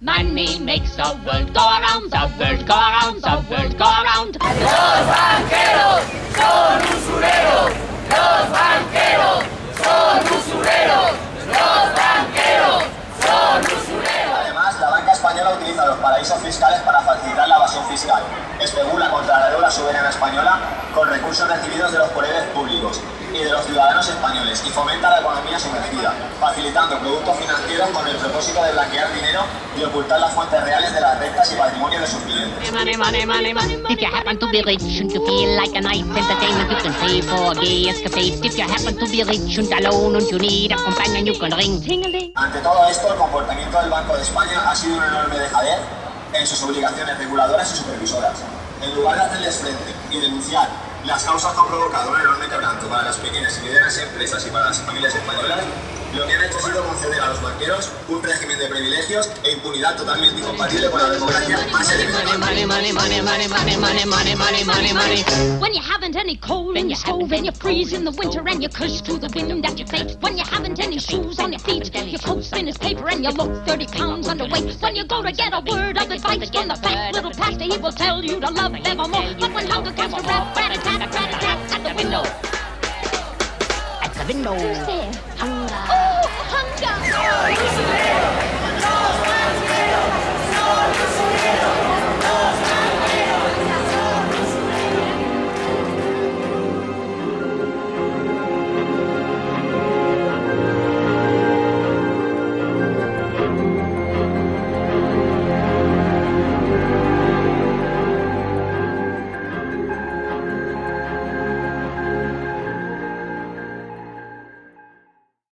Money makes the world go around, the world go around, the world go around. Los banqueros son usureros. Los banqueros son usureros. Los banqueros son usureros. Además, la banca española utiliza los paraísos fiscales para facilitar la evasión fiscal. Especula contra la deuda soberana española con recursos recibidos de los poderes públicos y de los ciudadanos españoles y fomenta la economía sumergida, facilitando productos financieros con el propósito de blanquear dinero y ocultar las fuentes reales de las rentas y patrimonio de sus clientes. Money, money, money, money. If you happen to be rich and you feel like a nice entertainment, you can pay for a gay escapade. If you happen to be rich and alone and you need a companion, you can ring. Ante todo esto, el comportamiento del Banco de España ha sido un enorme dejadez en sus obligaciones reguladoras y supervisoras. En lugar de hacerles frente y denunciar las causas que han provocado un enorme quebranto para las pequeñas y medianas empresas y para las familias españolas, lo que han hecho ha sido conceder a los banqueros un régimen de privilegios e impunidad totalmente incompatible con la democracia más elemental. When you haven't any coal in your stove and you freeze in the winter and you curse to the wind at your face. When you haven't any shoes on your feet, your coat spin is paper and you look 30 pounds underweight. When you go to get a word of advice from the fat little pastor, he will tell you to love evermore. But when hunger comes to rat, rat-a-tat, rat-a-tat at the window. At the window. Who's there?